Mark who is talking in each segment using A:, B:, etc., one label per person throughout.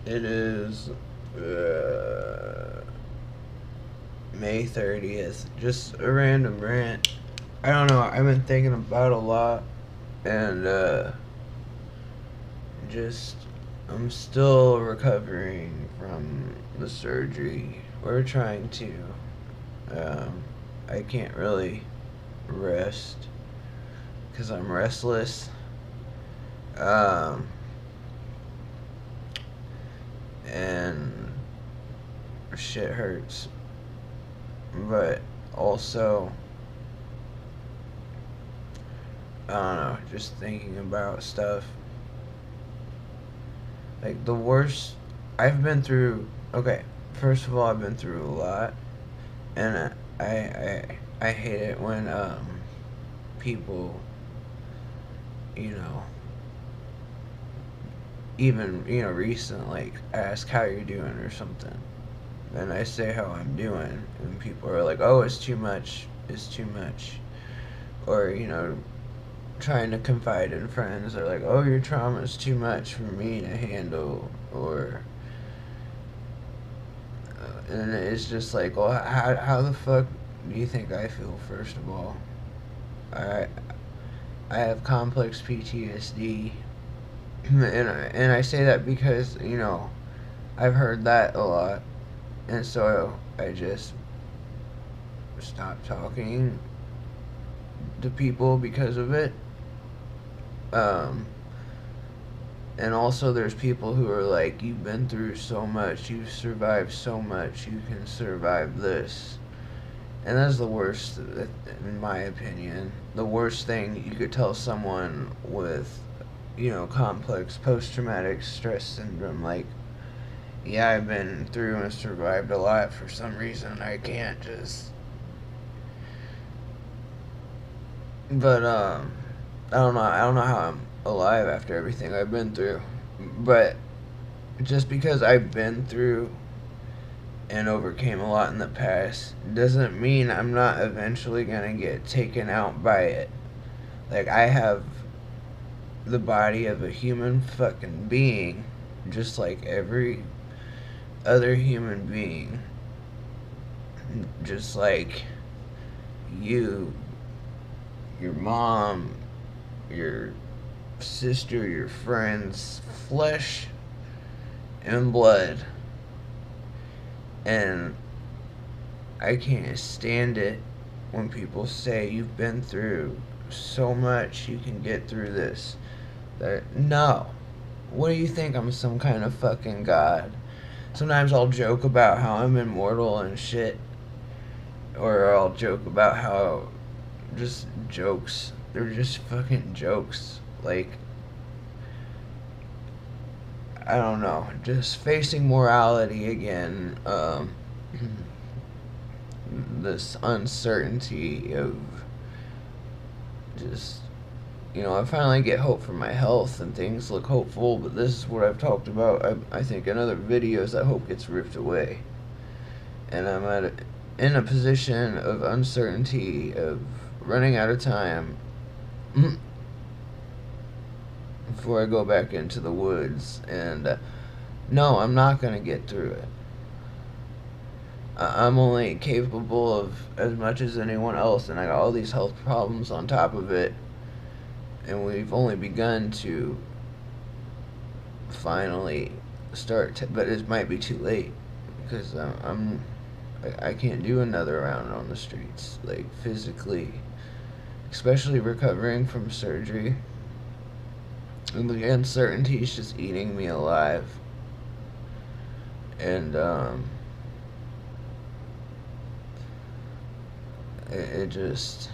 A: It is May 30th. Just a random rant. I don't know. I've been thinking about a lot, and just I'm still recovering from the surgery. We're trying to. Um, I can't really rest because I'm restless. Um, and shit hurts. But also, I don't know, just thinking about stuff. Like, the worst. I've been through. Okay, first of all, I've been through a lot. And I hate it when, people, you know, even, recent, like, ask how you're doing or something. And I say how I'm doing, and people are like, oh, it's too much. Or, trying to confide in friends, they're like, oh, your trauma is too much for me to handle. Or, and it's just like, well, how the fuck do you think I feel, first of all? I, I have complex PTSD, and I say that because, I've heard that a lot, and so I just stopped talking to people because of it. Um, and also there's people who are like, you've been through so much, you've survived so much, you can survive this. And that's the worst, in my opinion. The worst thing you could tell someone with, complex post-traumatic stress syndrome. Like, yeah, I've been through and survived a lot. For some reason, I can't just. But I don't know. I don't know how I'm alive after everything I've been through. But just because I've been through and overcame a lot in the past doesn't mean I'm not eventually gonna get taken out by it. Like, I have the body of a human fucking being, just like every other human being. Just like you, your mom, your sister, your friends, flesh and blood. And I can't stand it when people say you've been through so much, you can get through this. No. What do you think? I'm some kind of fucking god? Sometimes I'll joke about how I'm immortal and shit. Or I'll joke about how. Just jokes. They're just fucking jokes. Like, I don't know. Just facing morality again. This uncertainty of just, I finally get hope for my health and things look hopeful, but this is what I've talked about, I think, in other videos. That hope gets ripped away. And I'm in a position of uncertainty, of running out of time before I go back into the woods. And no, I'm not going to get through it. I'm only capable of as much as anyone else, and I got all these health problems on top of it. And we've only begun to finally start, but it might be too late because I can't do another round on the streets, like, physically, especially recovering from surgery. And the uncertainty is just eating me alive. And it just,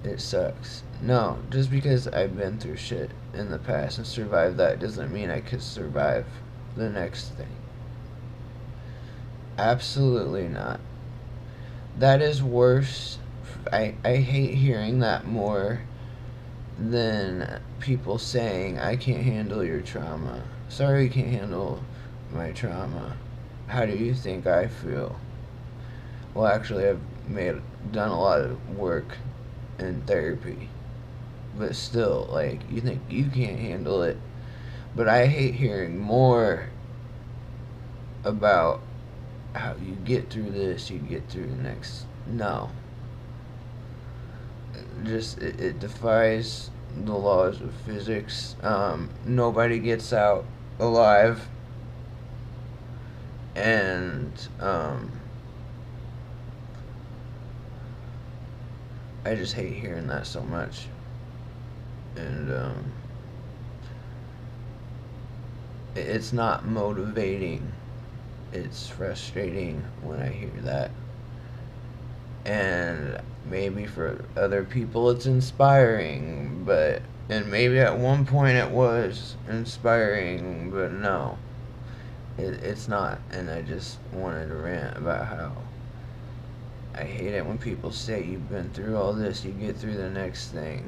A: it sucks. No, just because I've been through shit in the past and survived that doesn't mean I could survive the next thing. Absolutely not. That is worse. I hate hearing that more than people saying, I can't handle your trauma. Sorry you can't handle my trauma. How do you think I feel? Well, actually, I've done a lot of work in therapy. But still, like, you think you can't handle it. But I hate hearing more about how you get through this, you get through the next. No. It defies the laws of physics. Nobody gets out alive. And I just hate hearing that so much. And it's not motivating, it's frustrating when I hear that. And maybe for other people it's inspiring, and maybe at one point it was inspiring, but no, it's not. And I just wanted to rant about how I hate it when people say you've been through all this, you get through the next thing.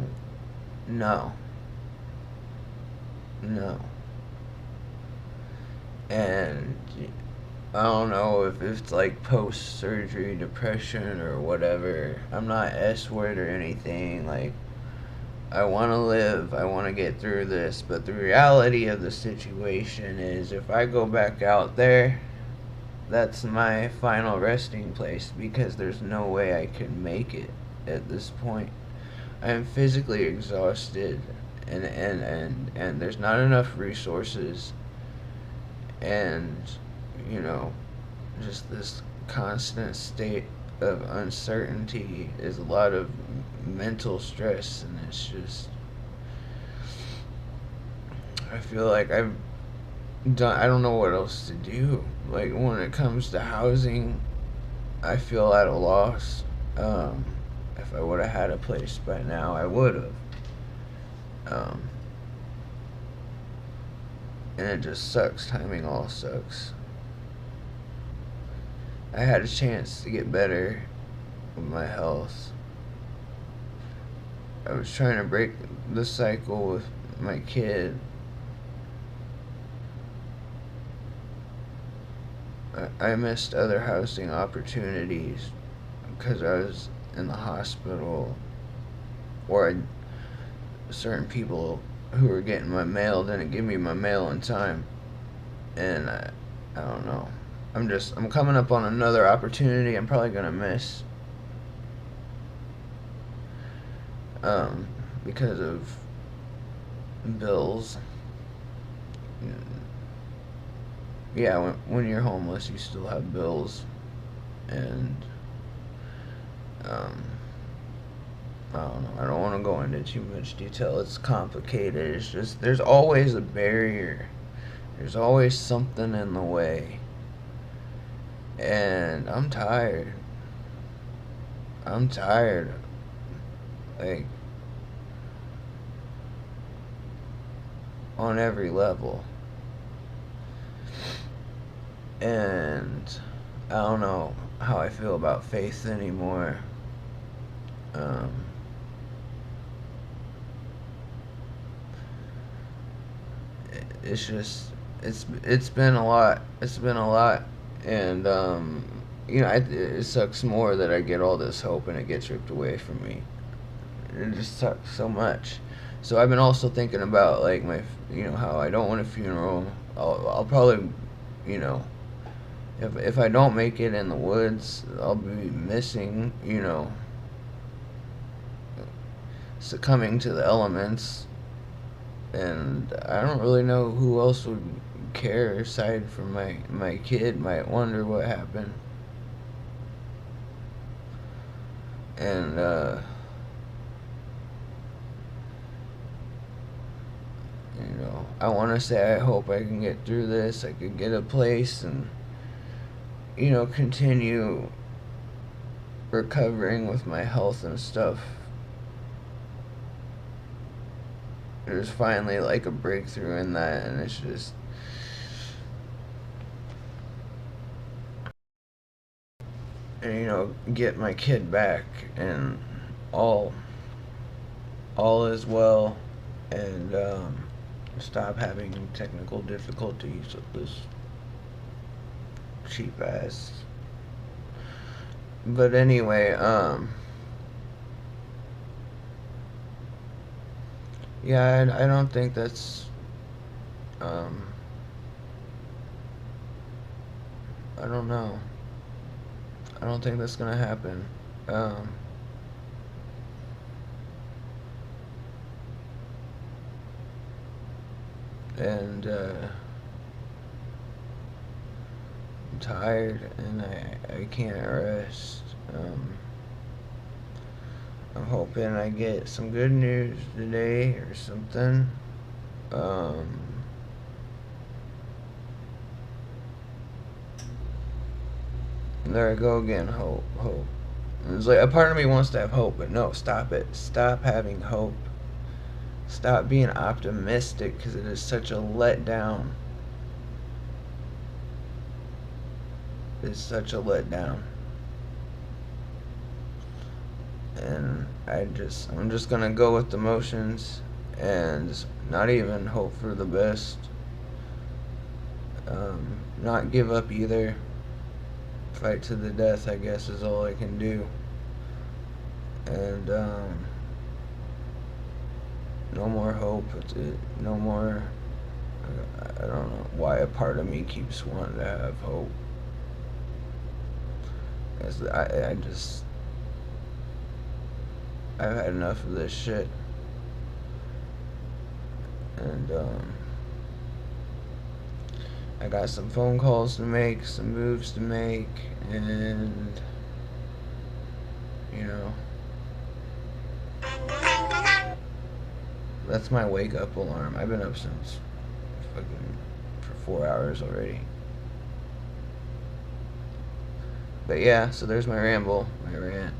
A: No. No. And I don't know if it's like post surgery depression or whatever. I'm not S word or anything. Like, I want to live, I want to get through this, but the reality of the situation is if I go back out there, that's my final resting place because there's no way I can make it at this point. I am physically exhausted and there's not enough resources, and you know, just this constant state of uncertainty is a lot of mental stress, and it's just, I feel like I don't know what else to do. Like, when it comes to housing, I feel at a loss. If I would have had a place by now, I would have. Um, and it just sucks. Timing all sucks. I had a chance to get better with my health. I was trying to break the cycle with my kid. I missed other housing opportunities because I was in the hospital, or certain people who were getting my mail didn't give me my mail in time, and I don't know. I'm coming up on another opportunity I'm probably gonna miss, because of bills. Yeah, when you're homeless, you still have bills, and um, I don't know. I don't want to go into too much detail. It's complicated. It's just there's always a barrier. There's always something in the way, and I'm tired. I'm tired. Like, on every level. And I don't know how I feel about faith anymore. Um, it's just it's been a lot. It's been a lot, and it sucks more that I get all this hope and it gets ripped away from me. It just sucks so much. So I've been also thinking about, like, how I don't want a funeral. I'll probably, you know, if I don't make it in the woods, I'll be missing, succumbing to the elements, and I don't really know who else would care aside from my kid. Might wonder what happened, and I want to say I hope I can get through this. I could get a place and continue recovering with my health and stuff. There's finally like a breakthrough in that, and it's just get my kid back, and all is well, and stop having technical difficulties with this cheap ass. But anyway, yeah, I don't think that's Um, I don't know. I don't think that's gonna happen. Um, and I'm tired and I can't rest. I'm hoping I get some good news today or something. Um, there I go again. Hope, hope. It's like a part of me wants to have hope, but no, stop it. Stop having hope. Stop being optimistic because it is such a letdown. It's such a letdown. And I'm just gonna go with the motions and not even hope for the best. Not give up either. Fight to the death, I guess, is all I can do. And no more hope. No more. I don't know why a part of me keeps wanting to have hope. I've had enough of this shit. And I got some phone calls to make, some moves to make, and you know, that's my wake up alarm. I've been up since fucking for 4 hours already. But yeah, so there's my ramble, my rant.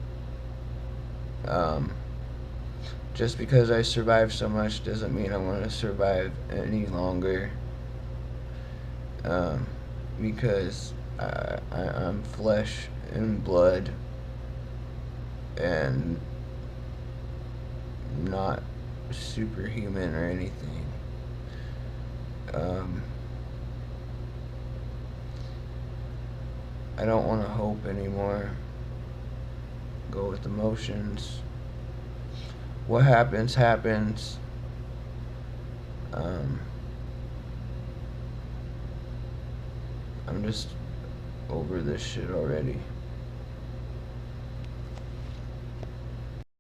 A: Just because I survived so much doesn't mean I want to survive any longer. Because I'm flesh and blood and not superhuman or anything. I don't want to hope anymore. Go with emotions. What happens, happens. I'm just over this shit already.